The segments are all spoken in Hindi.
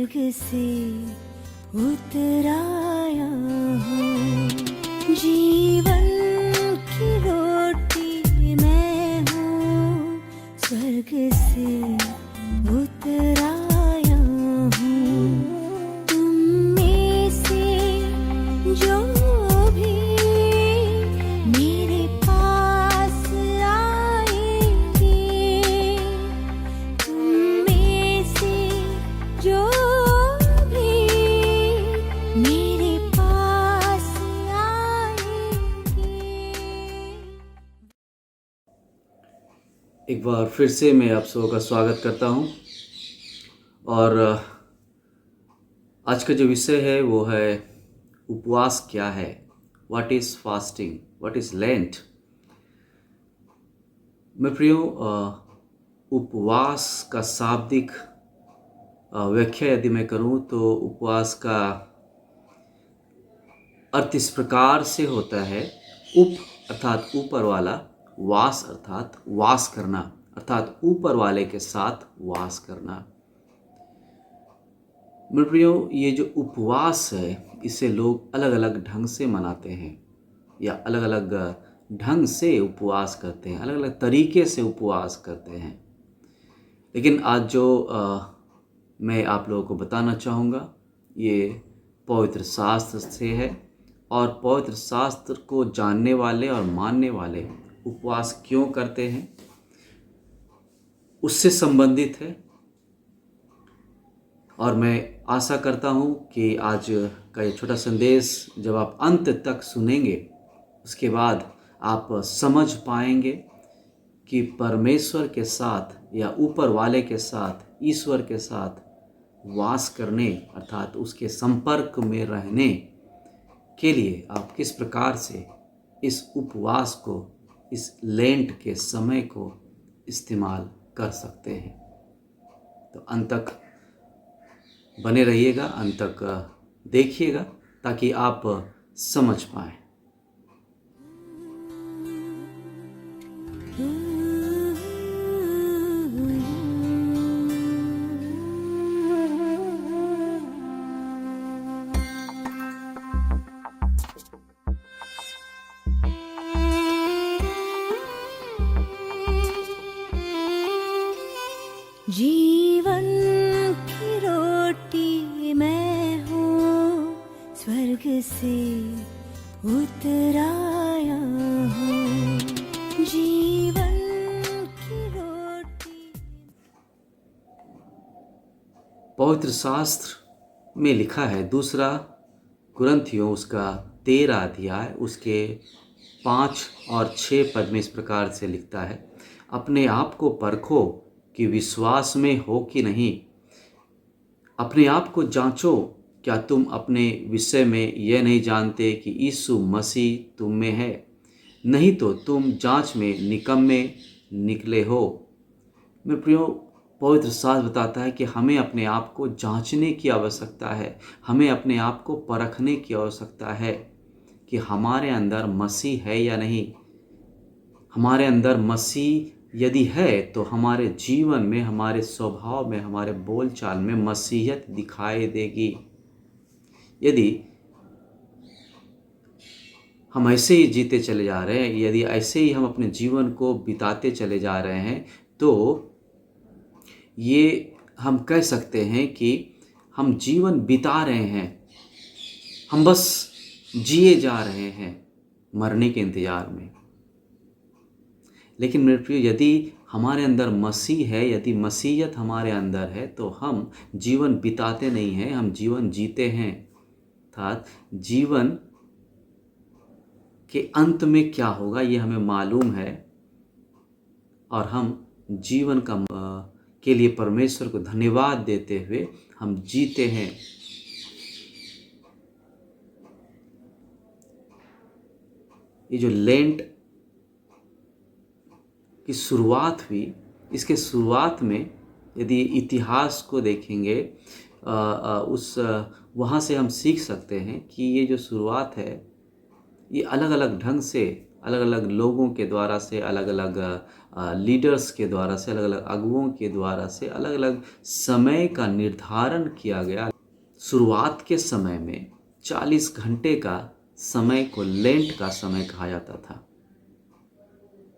स्वर्ग से उतराया हूँ। जीवन की रोटी मैं हूँ, स्वर्ग से उतराया हूँ। तुम में से जो भी मेरे पास आएंगे, तुम में से जो भी मेरे पास आएंगे। एक बार फिर से मैं आप सबों का स्वागत करता हूं और आज का जो विषय है वो है उपवास क्या है। What is fasting, what is lent. मैं प्रियो उपवास का शाब्दिक व्याख्या यदि मैं करूं तो उपवास का अर्थ इस प्रकार से होता है। उप अर्थात ऊपर वाला, वास अर्थात वास करना, अर्थात ऊपर वाले के साथ वास करना। मेरे प्रियो, ये जो उपवास है इसे लोग अलग अलग ढंग से मनाते हैं या अलग अलग ढंग से उपवास करते हैं, अलग अलग तरीके से उपवास करते हैं। लेकिन आज जो मैं आप लोगों को बताना चाहूँगा ये पवित्र शास्त्र से है और पवित्र शास्त्र को जानने वाले और मानने वाले उपवास क्यों करते हैं उससे संबंधित है। और मैं आशा करता हूँ कि आज का ये छोटा संदेश जब आप अंत तक सुनेंगे उसके बाद आप समझ पाएंगे कि परमेश्वर के साथ या ऊपर वाले के साथ, ईश्वर के साथ वास करने अर्थात उसके संपर्क में रहने के लिए आप किस प्रकार से इस उपवास को, इस लेंट के समय को इस्तेमाल कर सकते हैं। तो अंत तक बने रहिएगा, अंत तक देखिएगा ताकि आप समझ पाएं। जीवन की रोटी मैं हूँ, स्वर्ग से उतराया हूँ। जीवन की रोटी। पवित्र शास्त्र में लिखा है, दूसरा कुरिन्थियों उसका 13 अध्याय उसके 5 और 6 पद में इस प्रकार से लिखता है, अपने आप को परखो कि विश्वास में हो कि नहीं। अपने आप को जांचो, क्या तुम अपने विषय में यह नहीं जानते कि यीशु मसीह तुम में है, नहीं तो तुम जांच में निकम्मे निकले हो। मेरे प्रियो, पवित्र शास्त्र बताता है कि हमें अपने आप को जांचने की आवश्यकता है, हमें अपने आप को परखने की आवश्यकता है कि हमारे अंदर मसीह है या नहीं। हमारे अंदर मसीह यदि है तो हमारे जीवन में, हमारे स्वभाव में, हमारे बोलचाल में मसीहियत दिखाई देगी। यदि हम ऐसे ही जीते चले जा रहे हैं, यदि ऐसे ही हम अपने जीवन को बिताते चले जा रहे हैं, तो ये हम कह सकते हैं कि हम जीवन बिता रहे हैं, हम बस जिए जा रहे हैं मरने के इंतजार में। लेकिन मेरे प्रिय, यदि हमारे अंदर मसीह है, यदि मसीहियत हमारे अंदर है, तो हम जीवन बिताते नहीं हैं, हम जीवन जीते हैं। अर्थात जीवन के अंत में क्या होगा ये हमें मालूम है और हम जीवन के लिए परमेश्वर को धन्यवाद देते हुए हम जीते हैं। ये जो लेंट की शुरुआत हुई, इसके शुरुआत में यदि इतिहास को देखेंगे वहाँ से हम सीख सकते हैं कि ये जो शुरुआत है ये अलग अलग ढंग से, अलग अलग लोगों के द्वारा से, अलग अलग लीडर्स के द्वारा से, अलग अलग अगुओं के द्वारा से अलग अलग समय का निर्धारण किया गया। शुरुआत के समय में 40 घंटे का समय को लेंट का समय कहा जाता था।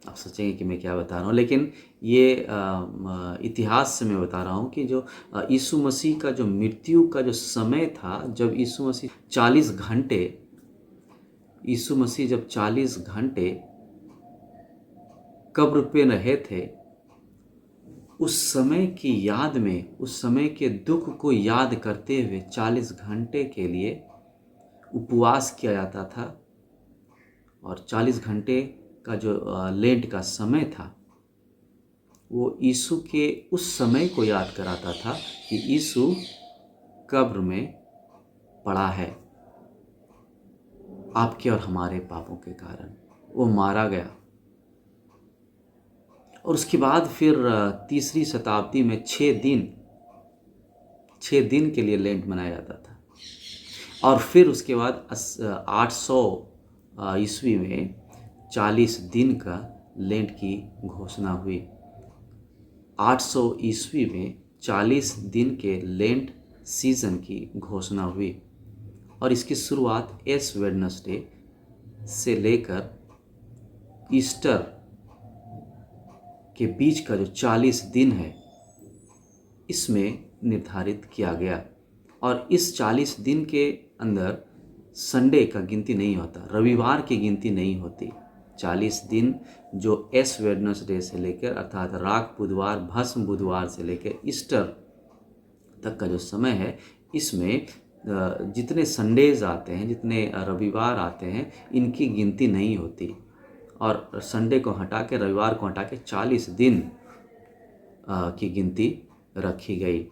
आप सोचेंगे कि मैं क्या बता रहा हूँ, लेकिन ये इतिहास से मैं बता रहा हूँ कि जो यीशु मसीह का जो मृत्यु का जो समय था, जब यीशु मसीह 40 घंटे, यीशु मसीह जब 40 घंटे कब्र पे रहे थे, उस समय की याद में, उस समय के दुख को याद करते हुए 40 घंटे के लिए उपवास किया जाता था। और 40 घंटे का जो लेंट का समय था, वो यीशु के उस समय को याद कराता था कि यीशु कब्र में पड़ा है आपके और हमारे पापों के कारण, वो मारा गया। और उसके बाद फिर तीसरी शताब्दी में 6 दिन के लिए लेंट मनाया जाता था। और फिर उसके बाद 800 ईस्वी में 40 दिन का लेंट की घोषणा हुई। 800 ईस्वी में 40 दिन के लेंट सीजन की घोषणा हुई। और इसकी शुरुआत एश वेडनेसडे से लेकर ईस्टर के बीच का जो 40 दिन है, इसमें निर्धारित किया गया। और इस 40 दिन के अंदर संडे का गिनती नहीं होता, रविवार की गिनती नहीं होती। 40 दिन जो एश वेडनेसडे से लेकर, अर्थात राख बुधवार, भस्म बुधवार से लेकर ईस्टर तक का जो समय है, इसमें जितने संडेज आते हैं, जितने रविवार आते हैं, इनकी गिनती नहीं होती। और संडे को हटा के, रविवार को हटा के 40 दिन की गिनती रखी गई।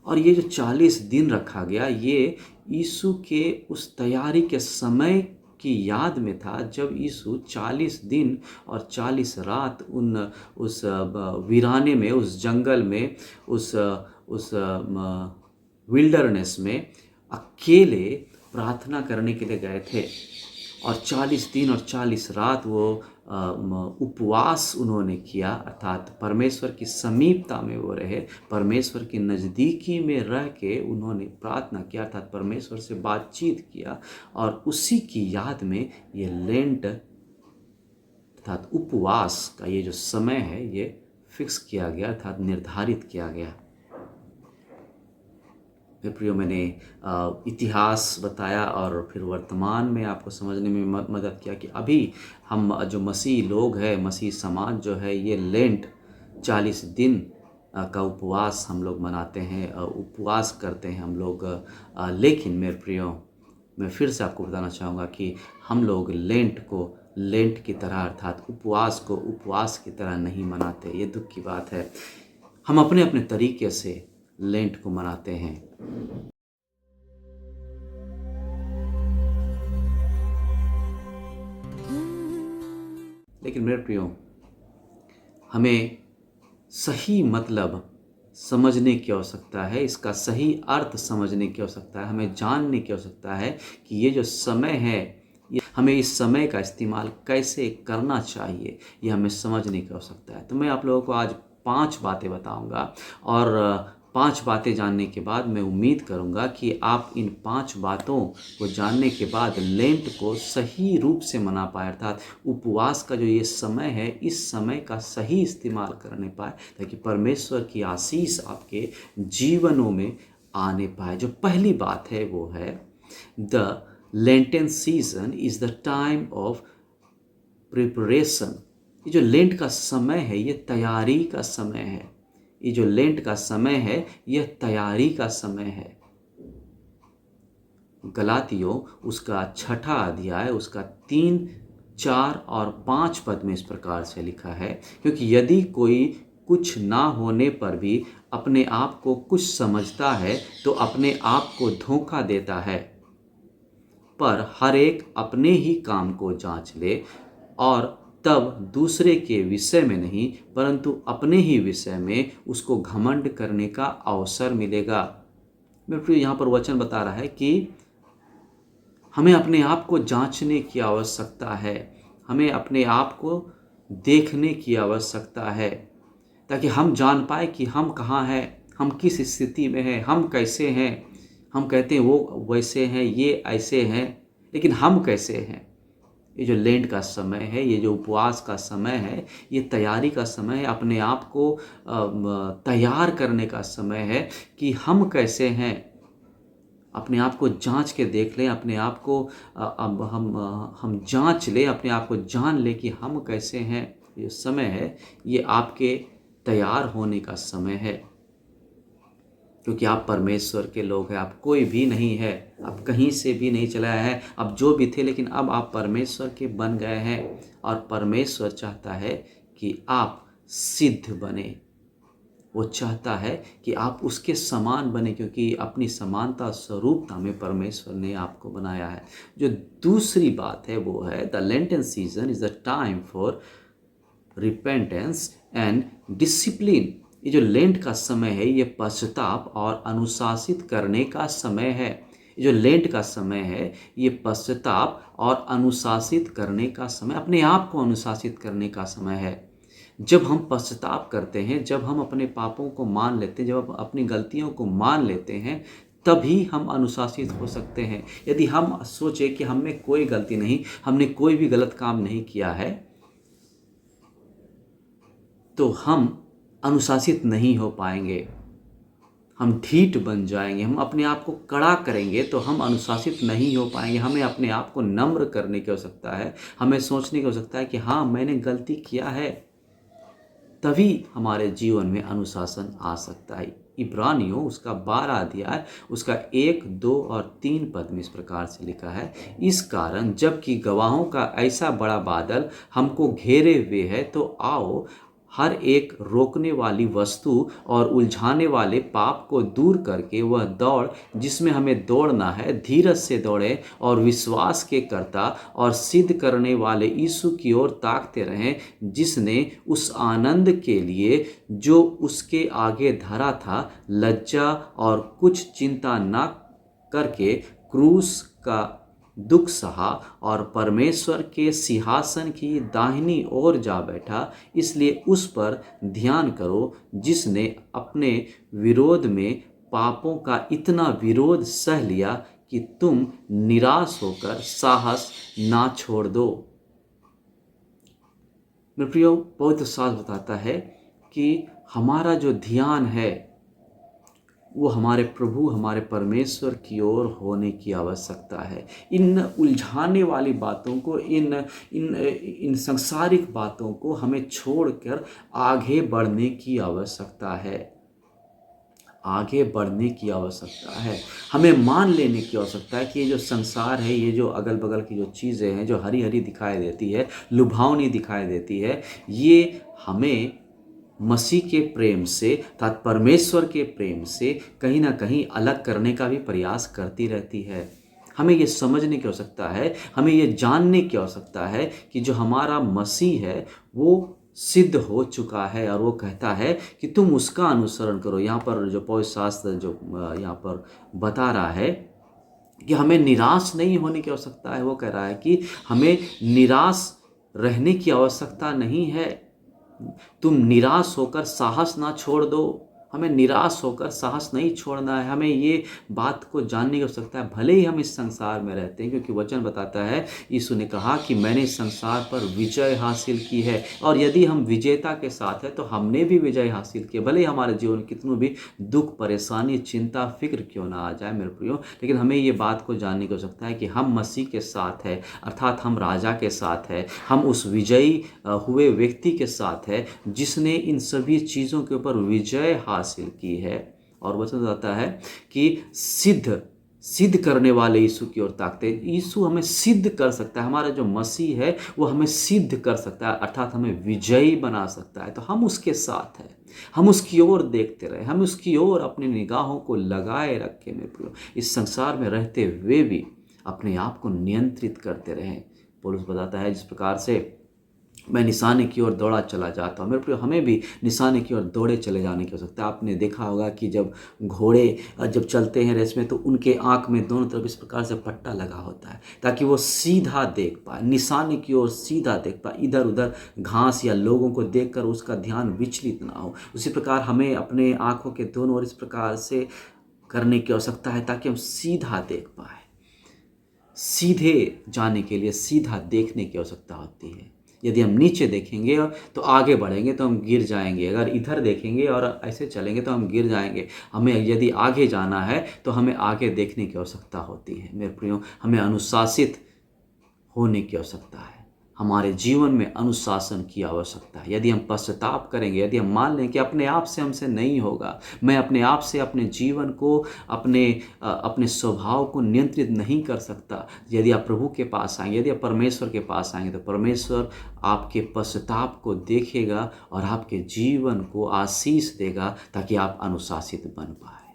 और ये जो 40 दिन रखा गया, ये यीशु के उस तैयारी के समय की याद में था, जब यीशु 40 दिन और 40 रात उस वीराने में, उस जंगल में, उस विल्डरनेस में अकेले प्रार्थना करने के लिए गए थे। और 40 दिन और 40 रात वो उपवास उन्होंने किया, अर्थात परमेश्वर की समीपता में वो रहे, परमेश्वर की नज़दीकी में रह के उन्होंने प्रार्थना किया, अर्थात परमेश्वर से बातचीत किया। और उसी की याद में ये लेंट अर्थात उपवास का ये जो समय है, ये फिक्स किया गया, अर्थात निर्धारित किया गया। मेरे प्रियो, मैंने इतिहास बताया और फिर वर्तमान में आपको समझने में मदद किया कि अभी हम जो मसीह लोग हैं, मसीह समाज जो है, ये लेंट 40 दिन का उपवास हम लोग मनाते हैं, उपवास करते हैं हम लोग। लेकिन मेरे प्रियो, मैं फिर से आपको बताना चाहूँगा कि हम लोग लेंट को लेंट की तरह, अर्थात उपवास को उपवास की तरह नहीं मनाते। ये दुख की बात है। हम अपने अपने तरीके से लेंट को मनाते हैं। लेकिन मेरे प्रियो, हमें सही मतलब समझने की आवश्यकता है, इसका सही अर्थ समझने की आवश्यकता है, हमें जानने की आवश्यकता है कि ये जो समय है, ये हमें इस समय का इस्तेमाल कैसे करना चाहिए, ये हमें समझने की आवश्यकता है। तो मैं आप लोगों को आज 5 बातें बताऊंगा, और 5 बातें जानने के बाद मैं उम्मीद करूंगा कि आप इन 5 बातों को जानने के बाद लेंट को सही रूप से मना पाए, अर्थात उपवास का जो ये समय है, इस समय का सही इस्तेमाल करने पाए, ताकि परमेश्वर की आशीष आपके जीवनों में आने पाए। जो पहली बात है वो है, the Lenten season is the time of preparation. ये जो लेंट का समय है, ये तैयारी का समय है। ये जो लेंट का समय है, यह तैयारी का समय है। गलातियों उसका 6ठा अध्याय, उसका 3, 4 और 5 पद में इस प्रकार से लिखा है, क्योंकि यदि कोई कुछ ना होने पर भी अपने आप को कुछ समझता है, तो अपने आप को धोखा देता है। पर हर एक अपने ही काम को जांच ले, और तब दूसरे के विषय में नहीं, परंतु अपने ही विषय में उसको घमंड करने का अवसर मिलेगा। मेरे प्रिय, यहाँ पर वचन बता रहा है कि हमें अपने आप को जांचने की आवश्यकता है, हमें अपने आप को देखने की आवश्यकता है, ताकि हम जान पाए कि हम कहाँ हैं, हम किस स्थिति में हैं, हम कैसे हैं। हम कहते हैं वो वैसे हैं, ये ऐसे हैं, लेकिन हम कैसे हैं। ये जो लेंट का समय है, ये जो उपवास का समय है, ये तैयारी का समय है, अपने आप को तैयार करने का समय है कि हम कैसे हैं। अपने आप को जांच के देख लें, अपने आप को अब हम जांच लें, अपने आप को जान लें कि हम कैसे हैं। ये समय है, ये आपके तैयार होने का समय है, क्योंकि आप परमेश्वर के लोग हैं। आप कोई भी नहीं है, आप कहीं से भी नहीं चले आए हैं। अब जो भी थे, लेकिन अब आप परमेश्वर के बन गए हैं, और परमेश्वर चाहता है कि आप सिद्ध बने। वो चाहता है कि आप उसके समान बने, क्योंकि अपनी समानता स्वरूपता में परमेश्वर ने आपको बनाया है। जो दूसरी बात है वो है, the Lenten season is the time for repentance and discipline. ये जो लेंट का समय है, ये पश्चाताप और अनुशासित करने का समय है। ये जो लेंट का समय है, ये पश्चाताप और अनुशासित करने का समय, अपने आप को अनुशासित करने का समय है। जब हम पश्चाताप करते हैं, जब हम अपने पापों को मान लेते हैं, जब हम अपनी गलतियों को मान लेते हैं, तभी हम अनुशासित हो सकते हैं। यदि हम सोचें कि हम में कोई गलती नहीं, हमने कोई भी गलत काम नहीं किया है, तो हम अनुशासित नहीं हो पाएंगे। हम ढीठ बन जाएंगे, हम अपने आप को कड़ा करेंगे तो हम अनुशासित नहीं हो पाएंगे। हमें अपने आप को नम्र करने की आवश्यकता है, हमें सोचने की आवश्यकता है कि हाँ, मैंने गलती किया है, तभी हमारे जीवन में अनुशासन आ सकता है। इब्रानियों उसका 12 अध्याय उसका 1, 2 और 3 पद में इस प्रकार से लिखा है, इस कारण जबकि गवाहों का ऐसा बड़ा बादल हमको घेरे हुए है, तो आओ हर एक रोकने वाली वस्तु और उलझाने वाले पाप को दूर करके वह दौड़ जिसमें हमें दौड़ना है, धीरज से दौड़े और विश्वास के कर्ता और सिद्ध करने वाले यीशु की ओर ताकते रहें, जिसने उस आनंद के लिए जो उसके आगे धरा था, लज्जा और कुछ चिंता न करके क्रूस का दुख सहा और परमेश्वर के सिंहासन की दाहिनी ओर जा बैठा। इसलिए उस पर ध्यान करो जिसने अपने विरोध में पापों का इतना विरोध सह लिया कि तुम निराश होकर साहस ना छोड़ दो। मेरे प्रियो, पवित्र शास्त्र बताता है कि हमारा जो ध्यान है वो हमारे प्रभु, हमारे परमेश्वर की ओर होने की आवश्यकता है। इन उलझाने वाली बातों को, इन सांसारिक बातों को हमें छोड़कर आगे बढ़ने की आवश्यकता है। आगे बढ़ने की आवश्यकता है। हमें मान लेने की आवश्यकता है कि ये जो संसार है, ये जो अगल बगल की जो चीज़ें हैं, जो हरी हरी दिखाई देती है, लुभावनी दिखाई देती है, ये हमें मसीह के प्रेम से अर्थात परमेश्वर के प्रेम से कहीं ना कहीं अलग करने का भी प्रयास करती रहती है। हमें ये समझने की आवश्यकता है, हमें ये जानने की आवश्यकता है कि जो हमारा मसीह है वो सिद्ध हो चुका है, और वो कहता है कि तुम उसका अनुसरण करो। यहाँ पर जो पवित्र शास्त्र जो यहाँ पर बता रहा है कि हमें निराश नहीं होने की आवश्यकता है, वो कह रहा है कि हमें निराश रहने की आवश्यकता नहीं है। तुम निराश होकर साहस ना छोड़ दो। हमें निराश होकर साहस नहीं छोड़ना है। हमें ये बात को जानने की आवश्यकता है, भले ही हम इस संसार में रहते हैं, क्योंकि वचन बताता है, यीशु ने कहा कि मैंने इस संसार पर विजय हासिल की है। और यदि हम विजेता के साथ हैं तो हमने भी विजय हासिल की, भले ही हमारे जीवन में कितनों भी दुख, परेशानी, चिंता, फिक्र क्यों ना आ जाए मेरे प्रियो, लेकिन हमें ये बात को जानने की आवश्यकता है कि हम मसीह के साथ है, अर्थात हम राजा के साथ है, हम उस विजयी हुए व्यक्ति के साथ है जिसने इन सभी चीज़ों के ऊपर विजय हासिल की है। और वचन बताता है कि सिद्ध करने वाले यीशु की ओर ताकते। यीशु हमें सिद्ध कर सकता है, हमारा जो मसीह है वो हमें सिद्ध कर सकता है, अर्थात हमें विजयी बना सकता है। तो हम उसके साथ हैं, हम उसकी ओर देखते रहे, हम उसकी ओर अपनी निगाहों को लगाए रखें मेरे प्रियो। इस संसार में रहते हुए भी अपने आप को नियंत्रित करते रहें। पौलुस बताता है जिस प्रकार से मैं निशाने की ओर दौड़ा चला जाता हूँ। मेरे प्रिय, हमें भी निशाने की ओर दौड़े चले जाने की आवश्यकता है। आपने देखा होगा कि जब घोड़े जब चलते हैं रेस में, तो उनके आँख में दोनों तरफ इस प्रकार से पट्टा लगा होता है ताकि वो सीधा देख पाए, निशाने की ओर सीधा देख पाए, इधर उधर घास या लोगों को देखकर उसका ध्यान विचलित ना हो। उसी प्रकार हमें अपने आँखों के दोनों ओर इस प्रकार से करने की आवश्यकता है ताकि हम सीधा देख पाए। सीधे जाने के लिए सीधा देखने की आवश्यकता होती है। यदि हम नीचे देखेंगे तो आगे बढ़ेंगे तो हम गिर जाएंगे, अगर इधर देखेंगे और ऐसे चलेंगे तो हम गिर जाएंगे। हमें यदि आगे जाना है तो हमें आगे देखने की आवश्यकता होती है। मेरे प्रियो, हमें अनुशासित होने की आवश्यकता है। हमारे जीवन में अनुशासन की आवश्यकता है। यदि हम पश्चाताप करेंगे, यदि हम मान लें कि अपने आप से हमसे नहीं होगा, मैं अपने आप से अपने जीवन को, अपने स्वभाव को नियंत्रित नहीं कर सकता, यदि आप प्रभु के पास आएंगे, यदि आप परमेश्वर के पास आएंगे, तो परमेश्वर आपके पश्चाताप को देखेगा और आपके जीवन को आशीष देगा ताकि आप अनुशासित बन पाए।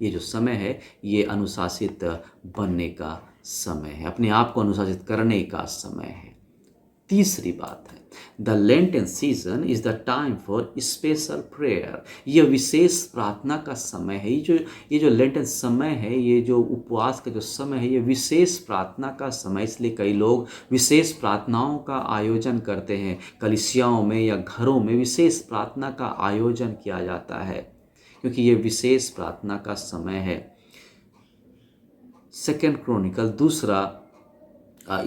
ये जो समय है, ये अनुशासित बनने का समय है, अपने आप को अनुशासित करने का समय है। तीसरी बात है, the Lenten season is the time for special prayer. ये विशेष प्रार्थना का समय है। ये जो लेंटन समय है, ये जो उपवास का जो समय है, ये विशेष प्रार्थना का समय। इसलिए कई लोग विशेष प्रार्थनाओं का आयोजन करते हैं। कलीसियाओं में या घरों में विशेष प्रार्थना का आयोजन किया जाता है क्योंकि ये विशेष प्रार्थना का समय है। सेकंड क्रॉनिकल, दूसरा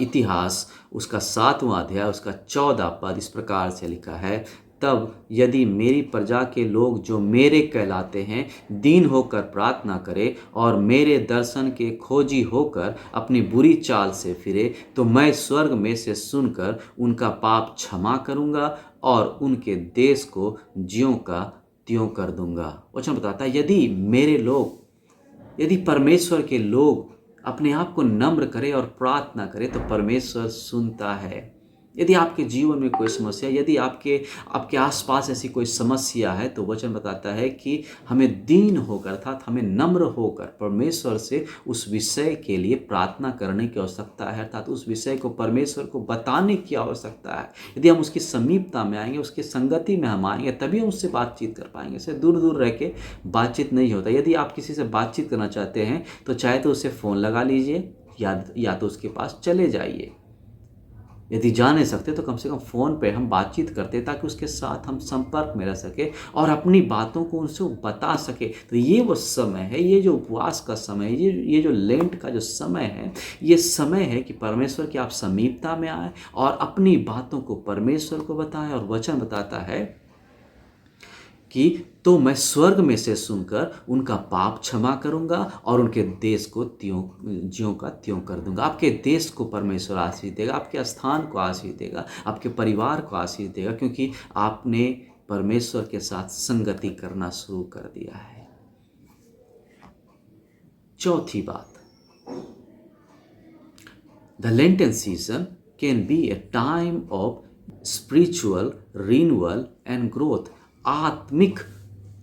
इतिहास, उसका 7वां अध्याय, उसका 14 पद इस प्रकार से लिखा है, तब यदि मेरी प्रजा के लोग जो मेरे कहलाते हैं दीन होकर प्रार्थना करे और मेरे दर्शन के खोजी होकर अपनी बुरी चाल से फिरे, तो मैं स्वर्ग में से सुनकर उनका पाप क्षमा करूंगा और उनके देश को ज्यों का त्यों कर दूंगा। वचन बताता है, यदि परमेश्वर के लोग अपने आप को नम्र करे और प्रार्थना करे तो परमेश्वर सुनता है। यदि आपके जीवन में कोई समस्या, यदि आपके आसपास ऐसी कोई समस्या है, तो वचन बताता है कि हमें दीन होकर, अर्थात हमें नम्र होकर परमेश्वर से उस विषय के लिए प्रार्थना करने की आवश्यकता है, अर्थात उस विषय को परमेश्वर को बताने की आवश्यकता है। यदि हम उसकी समीपता में आएंगे, उसकी संगति में हम आएंगे, तभी हम उससे बातचीत कर पाएंगे। इससे दूर दूर रह के बातचीत नहीं होता। यदि आप किसी से बातचीत करना चाहते हैं तो चाहे तो उससे फ़ोन लगा लीजिए या तो उसके पास चले जाइए। यदि जा नहीं सकते तो कम से कम फ़ोन पे हम बातचीत करते ताकि उसके साथ हम संपर्क में रह सके और अपनी बातों को उनसे बता सके। तो ये वो समय है, ये जो उपवास का समय है, ये जो लेंट का जो समय है, ये समय है कि परमेश्वर की आप समीपता में आए और अपनी बातों को परमेश्वर को बताएं। और वचन बताता है कि तो मैं स्वर्ग में से सुनकर उनका पाप क्षमा करूंगा और उनके देश को ज्यों का त्यों कर दूंगा। आपके देश को परमेश्वर आशीष देगा, आपके स्थान को आशीष देगा, आपके परिवार को आशीष देगा, क्योंकि आपने परमेश्वर के साथ संगति करना शुरू कर दिया है। चौथी बात, the Lenten season can be A time of spiritual renewal and growth. आत्मिक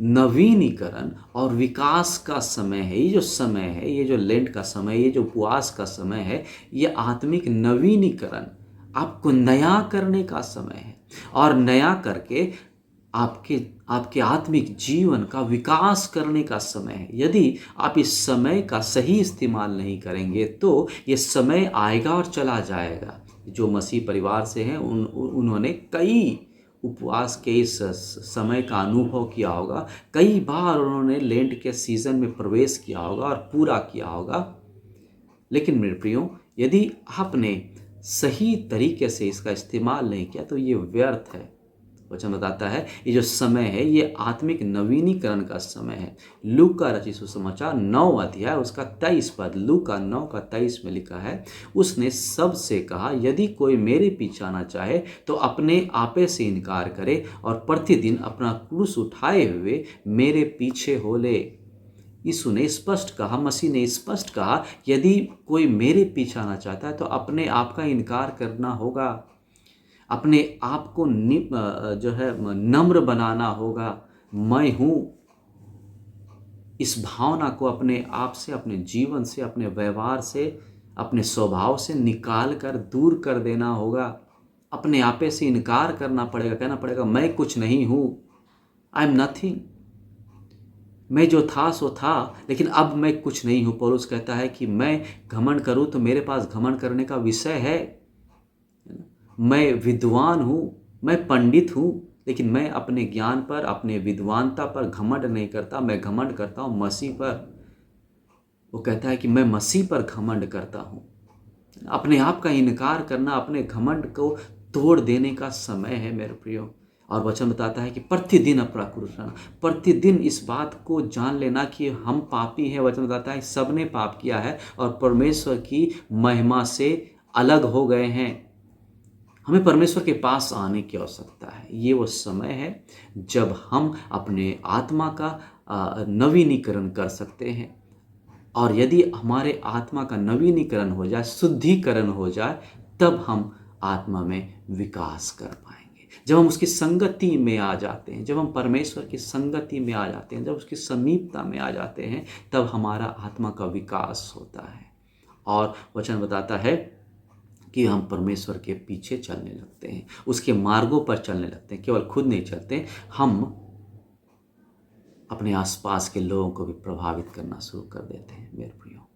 नवीनीकरण और विकास का समय है। ये जो समय है, ये जो लेंट का समय, ये जो उपवास का समय है, ये आत्मिक नवीनीकरण, आपको नया करने का समय है और नया करके आपके आत्मिक जीवन का विकास करने का समय है। यदि आप इस समय का सही इस्तेमाल नहीं करेंगे तो ये समय आएगा और चला जाएगा। जो मसीह परिवार से हैं उन्होंने कई उपवास के इस समय का अनुभव किया होगा। कई बार उन्होंने लेंट के सीजन में प्रवेश किया होगा और पूरा किया होगा। लेकिन मेरे प्रियो, यदि आपने सही तरीके से इसका इस्तेमाल नहीं किया तो ये व्यर्थ है। वचन बताता है ये जो समय है ये आत्मिक नवीनीकरण का समय है। लूका रचित सुसमाचार 9 अध्याय उसका 23 पद, लूका 9 का 23 में लिखा है, उसने सबसे कहा यदि कोई मेरे पीछे आना चाहे तो अपने आपे से इनकार करे और प्रतिदिन अपना क्रूस उठाए हुए मेरे पीछे हो ले। यीशु ने स्पष्ट कहा, मसीह ने स्पष्ट कहा, यदि कोई मेरे पीछे आना चाहता है तो अपने आप का इनकार करना होगा, अपने आप को नम्र बनाना होगा। मैं हूँ, इस भावना को अपने आप से, अपने जीवन से, अपने व्यवहार से, अपने स्वभाव से निकाल कर दूर कर देना होगा अपने आपे से इनकार करना पड़ेगा, कहना पड़ेगा मैं कुछ नहीं हूँ, आई एम नथिंग। मैं जो था सो था, लेकिन अब मैं कुछ नहीं हूँ। पौलुस कहता है कि मैं घमंड करूँ तो मेरे पास घमंड करने का विषय है। मैं विद्वान हूँ, मैं पंडित हूँ, लेकिन मैं अपने ज्ञान पर, अपने विद्वानता पर घमंड नहीं करता, मैं घमंड करता हूँ मसीह पर। वो कहता है कि मैं मसीह पर घमंड करता हूँ। अपने आप का इनकार करना, अपने घमंड को तोड़ देने का समय है मेरे प्रियो। और वचन बताता है कि प्रतिदिन अपना क्रूस रहना, प्रतिदिन इस बात को जान लेना कि हम पापी हैं। वचन बताता है सबने पाप किया है और परमेश्वर की महिमा से अलग हो गए हैं। हमें परमेश्वर के पास आने की आवश्यकता है। ये वो समय है जब हम अपने आत्मा का नवीनीकरण कर सकते हैं। और यदि हमारे आत्मा का नवीनीकरण हो जाए, शुद्धिकरण हो जाए, तब हम आत्मा में विकास कर पाएंगे। जब हम उसकी संगति में आ जाते हैं, जब हम परमेश्वर की संगति में आ जाते हैं, जब उसकी समीपता में आ जाते हैं, तब हमारा आत्मा का विकास होता है। और वचन बताता है कि हम परमेश्वर के पीछे चलने लगते हैं, उसके मार्गों पर चलने लगते हैं। केवल खुद नहीं चलते, हम अपने आसपास के लोगों को भी प्रभावित करना शुरू कर देते हैं मेरे प्रियो।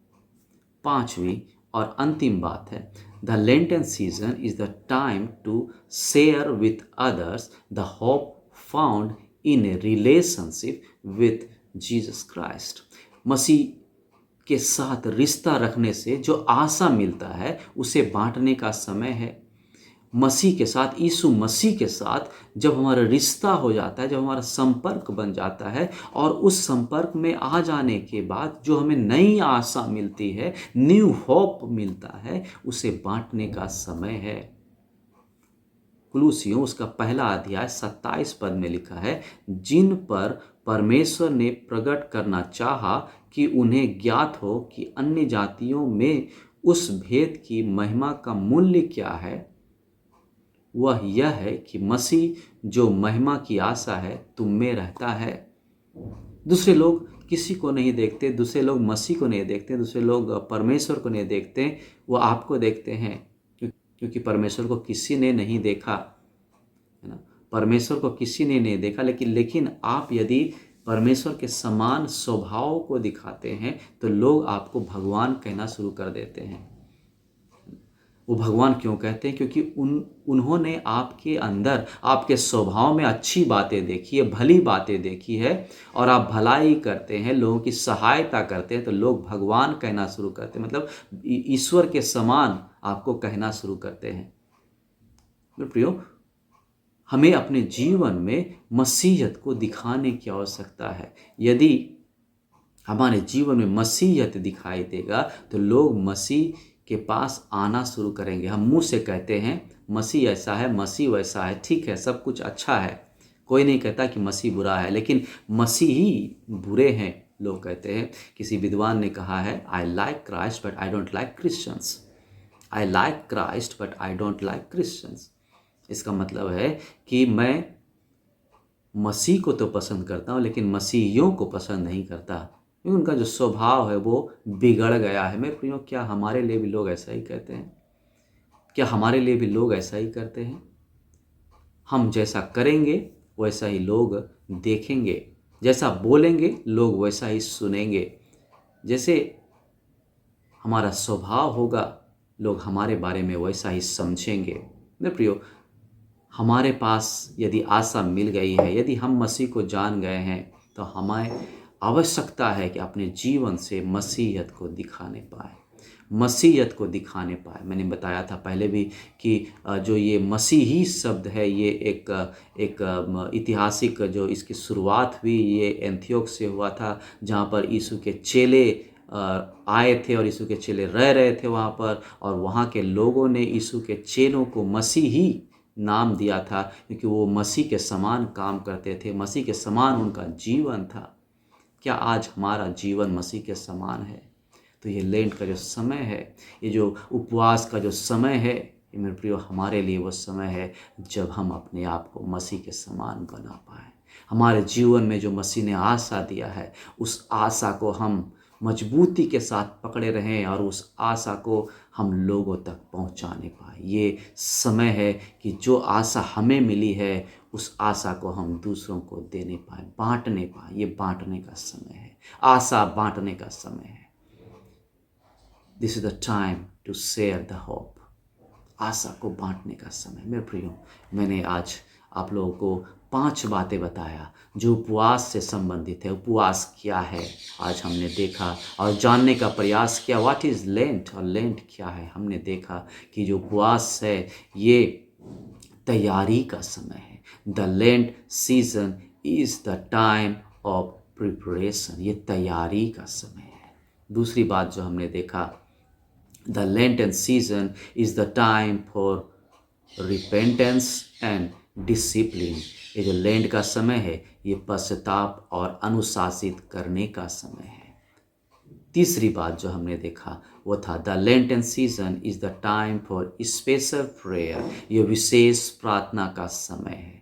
पांचवी और अंतिम बात है, the Lenten season is the time to share with others the hope found in a relationship with Jesus Christ. मसीह के साथ रिश्ता रखने से जो आशा मिलता है उसे बांटने का समय है। मसीह के साथ, यीशु मसीह के साथ जब हमारा रिश्ता हो जाता है, जब हमारा संपर्क बन जाता है, और उस संपर्क में आ जाने के बाद जो हमें नई आशा मिलती है, न्यू होप मिलता है, उसे बांटने का समय है। कुलुसियों उसका पहला अध्याय 27 पद में लिखा है, जिन पर परमेश्वर ने प्रकट करना चाहा कि उन्हें ज्ञात हो कि अन्य जातियों में उस भेद की महिमा का मूल्य क्या है। वह यह है कि मसीह जो महिमा की आशा है तुम में रहता है। दूसरे लोग किसी को नहीं देखते, दूसरे लोग मसीह को नहीं देखते, दूसरे लोग परमेश्वर को नहीं देखते, वो आपको देखते हैं, क्योंकि परमेश्वर को किसी ने नहीं देखा, है ना। परमेश्वर को किसी ने नहीं देखा, लेकिन आप यदि परमेश्वर के समान स्वभाव को दिखाते हैं तो लोग आपको भगवान कहना शुरू कर देते हैं। वो भगवान क्यों कहते हैं? क्योंकि उन्होंने आपके अंदर, आपके स्वभाव में अच्छी बातें देखी है, भली बातें देखी है, और आप भलाई करते हैं, लोगों की सहायता करते हैं, तो लोग भगवान कहना शुरू करते हैं, मतलब ईश्वर के समान आपको कहना शुरू करते हैं। प्रियो, हमें अपने जीवन में मसीहत को दिखाने की आवश्यकता है। यदि हमारे जीवन में मसीहत दिखाई देगा तो लोग मसीह के पास आना शुरू करेंगे। हम मुंह से कहते हैं मसीह ऐसा है, मसीह वैसा है, ठीक है, सब कुछ अच्छा है, कोई नहीं कहता कि मसीह बुरा है, लेकिन मसीह ही बुरे हैं लोग कहते हैं। किसी विद्वान ने कहा है, I like Christ but I don't like Christians. I like Christ but I don't like Christians. इसका मतलब है कि मैं मसीह को तो पसंद करता हूँ, लेकिन मसीहियों को पसंद नहीं करता, क्योंकि उनका जो स्वभाव है वो बिगड़ गया है। मेरे प्रियो, क्या हमारे लिए भी लोग ऐसा ही कहते हैं? क्या हमारे लिए भी लोग ऐसा ही करते हैं? हम जैसा करेंगे वैसा ही लोग देखेंगे, जैसा बोलेंगे लोग वैसा ही सुनेंगे, जैसे हमारा स्वभाव होगा लोग हमारे बारे में वैसा ही समझेंगे। मेरे प्रियो, हमारे पास यदि आशा मिल गई है, यदि हम मसीह को जान गए हैं, तो हमें आवश्यकता है कि अपने जीवन से मसीहत को दिखाने पाए, मसीहत को दिखाने पाए। मैंने बताया था पहले भी कि जो ये मसीही शब्द है, ये एक ऐतिहासिक जो इसकी शुरुआत हुई, ये एंथियोक से हुआ था, जहाँ पर यीशु के चेले आए थे और यीशु के चेले रह रहे थे वहाँ पर, और वहाँ के लोगों ने यीशु के चेलों को मसीही नाम दिया था, क्योंकि वो मसीह के समान काम करते थे, मसीह के समान उनका जीवन था। क्या आज हमारा जीवन मसीह के समान है? तो ये लेंट का जो समय है, ये जो उपवास का जो समय है, ये मेरे प्रियो हमारे लिए वो समय है जब हम अपने आप को मसीह के समान बना पाए। हमारे जीवन में जो मसीह ने आशा दिया है, उस आशा को हम मजबूती के साथ पकड़े रहें और उस आशा को हम लोगों तक पहुंचाने पाए। ये समय है कि जो आशा हमें मिली है उस आशा को हम दूसरों को देने पाए, बांटने पाए। ये बांटने का समय है, आशा बांटने का समय है। This is the time to share the hope. आशा को बांटने का समय। मेरे प्रियो, मैंने आज आप लोगों को 5 बातें बताया जो उपवास से संबंधित है। उपवास क्या है आज हमने देखा और जानने का प्रयास किया। व्हाट इज़ लेंट, और लेंट क्या है हमने देखा कि जो उपवास है ये तैयारी का समय है। The lent season is the time of preparation. ये तैयारी का समय है। दूसरी बात जो हमने देखा, the Lenten season is the time for repentance and discipline। ये जो लेंट का समय है ये पश्चाताप और अनुशासित करने का समय है। तीसरी बात जो हमने देखा वो था the Lenten season is the time for special prayer. ये विशेष प्रार्थना का समय है।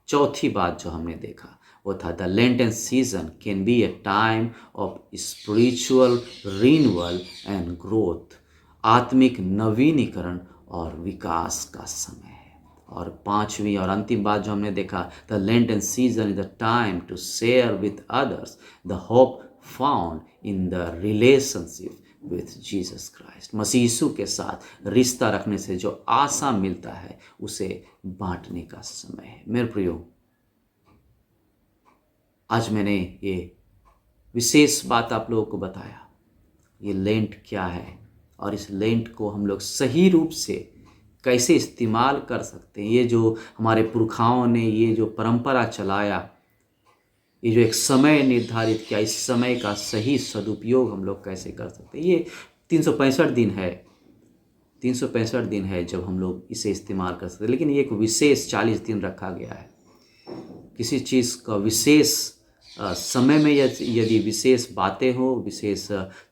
चौथी बात जो हमने देखा वो था the Lenten season can be A time of spiritual renewal and growth. आत्मिक नवीनीकरण और विकास का समय है। और पांचवी और अंतिम बात जो हमने देखा, the Lenten season is the time to share with others the hope found in the relationship with Jesus Christ. मसीह यीशु के साथ रिश्ता रखने से जो आशा मिलता है उसे बांटने का समय है। मेरे प्रियो, आज मैंने ये विशेष बात आप लोगों को बताया, ये लेंट क्या है और इस लेंट को हम लोग सही रूप से कैसे इस्तेमाल कर सकते हैं। ये जो हमारे पुरखाओं ने ये जो परंपरा चलाया, ये जो एक समय निर्धारित किया, इस समय का सही सदुपयोग हम लोग कैसे कर सकते हैं। ये 365 दिन है, 365 दिन है जब हम लोग इसे इस्तेमाल कर सकते हैं। लेकिन ये एक विशेष 40 दिन रखा गया है। किसी चीज़ का विशेष समय में यदि विशेष बातें हो, विशेष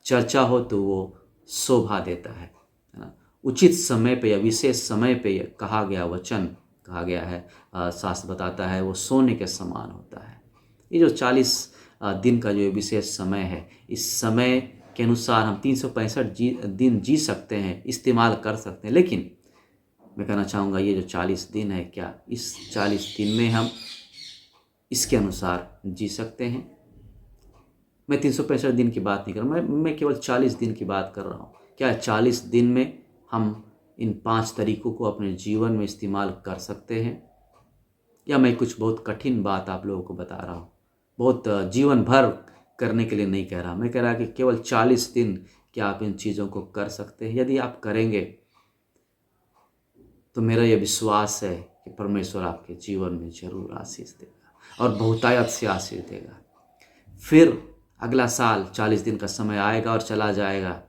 चर्चा हो तो वो शोभा देता है ना। उचित समय पे या विशेष समय पे कहा गया वचन, कहा गया है, शास्त्र बताता है वो सोने के समान होता है। ये जो 40 दिन का जो विशेष समय है, इस समय के अनुसार हम 365 दिन जी सकते हैं, इस्तेमाल कर सकते हैं। लेकिन मैं कहना चाहूँगा ये जो 40 दिन है, क्या इस 40 दिन में हम इसके अनुसार जी सकते हैं? मैं 365 दिन की बात नहीं कर रहा, मैं केवल 40 दिन की बात कर रहा हूँ। क्या 40 दिन में हम इन 5 तरीकों को अपने जीवन में इस्तेमाल कर सकते हैं? या मैं कुछ बहुत कठिन बात आप लोगों को बता रहा हूँ, बहुत जीवन भर करने के लिए नहीं कह रहा। मैं कह रहा कि केवल 40 दिन क्या आप इन चीज़ों को कर सकते हैं? यदि आप करेंगे तो मेरा यह विश्वास है कि परमेश्वर आपके जीवन में जरूर आशीष देगा और बहुतायत से आशीष देगा। फिर अगला साल 40 दिन का समय आएगा और चला जाएगा,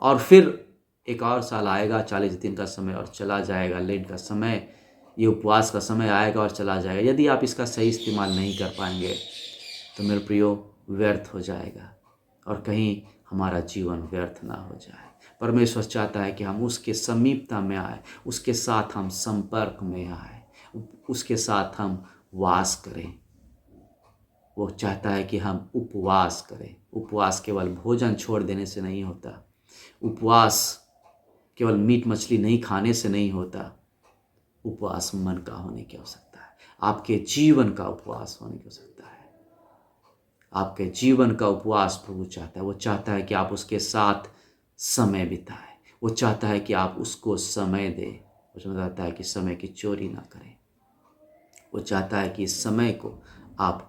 और फिर एक और साल आएगा, 40 दिन का समय और चला जाएगा। लेंट का समय, ये उपवास का समय आएगा और चला जाएगा। यदि आप इसका सही इस्तेमाल नहीं कर पाएंगे तो मेरे प्रियो व्यर्थ हो जाएगा और कहीं हमारा जीवन व्यर्थ ना हो जाए। परमेश्वर चाहता है कि हम उसके समीपता में आए, उसके साथ हम संपर्क में आए, उसके साथ हम वास करें। वो चाहता है कि हम उपवास करें। उपवास केवल भोजन छोड़ देने से नहीं होता, उपवास केवल मीट मछली नहीं खाने से नहीं होता। उपवास मन का होने की आवश्यकता है, आपके जीवन का उपवास होने की आवश्यकता है। आपके जीवन का उपवास प्रभु चाहता है। वो चाहता है कि आप उसके साथ समय बिताएं, वो चाहता है कि आप उसको समय दें। वो चाहता है कि समय की चोरी ना करें। वो चाहता है कि इस समय को आप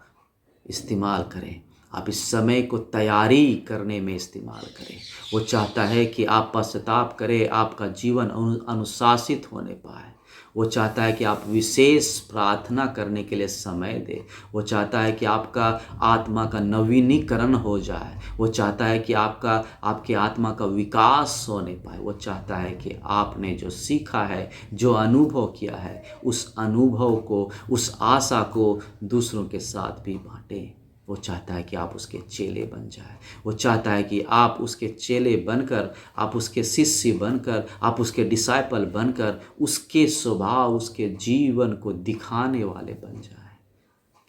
इस्तेमाल करें, आप इस समय को तैयारी करने में इस्तेमाल करें। वो चाहता है कि आप पश्चाताप करें, आपका जीवन अनुशासित होने पाए। वो चाहता है कि आप विशेष प्रार्थना करने के लिए समय दें। वो चाहता है कि आपका आत्मा का नवीनीकरण हो जाए। वो चाहता है कि आपके आत्मा का विकास होने पाए। वो चाहता है कि आपने जो सीखा है, जो अनुभव किया है, उस अनुभव को, उस आशा को दूसरों के साथ भी बांटें। वो चाहता है कि आप उसके चेले बन जाए। वो चाहता है कि आप उसके चेले बनकर, आप उसके शिष्य बनकर, आप उसके डिसाइपल बनकर उसके स्वभाव, उसके जीवन को दिखाने वाले बन जाए।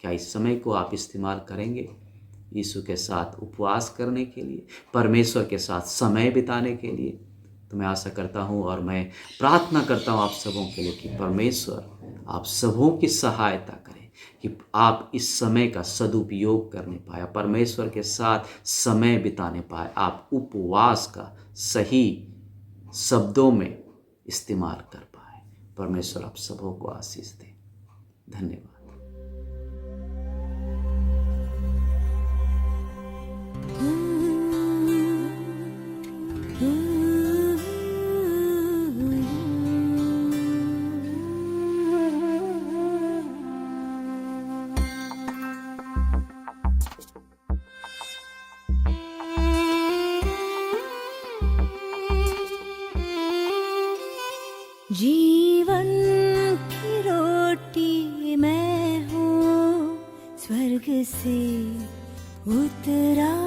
क्या इस समय को आप इस्तेमाल करेंगे? यीशु के साथ उपवास करने के लिए, परमेश्वर के साथ समय बिताने के लिए। तो मैं आशा करता हूँ और मैं प्रार्थना करता हूँ आप सबों के लिए कि परमेश्वर आप सबों की सहायता करें कि आप इस समय का सदुपयोग करने पाए, परमेश्वर के साथ समय बिताने पाए, आप उपवास का सही शब्दों में इस्तेमाल कर पाए। परमेश्वर आप सबों को आशीष दे। धन्यवाद। जीवन की रोटी मैं हूँ, स्वर्ग से उतरा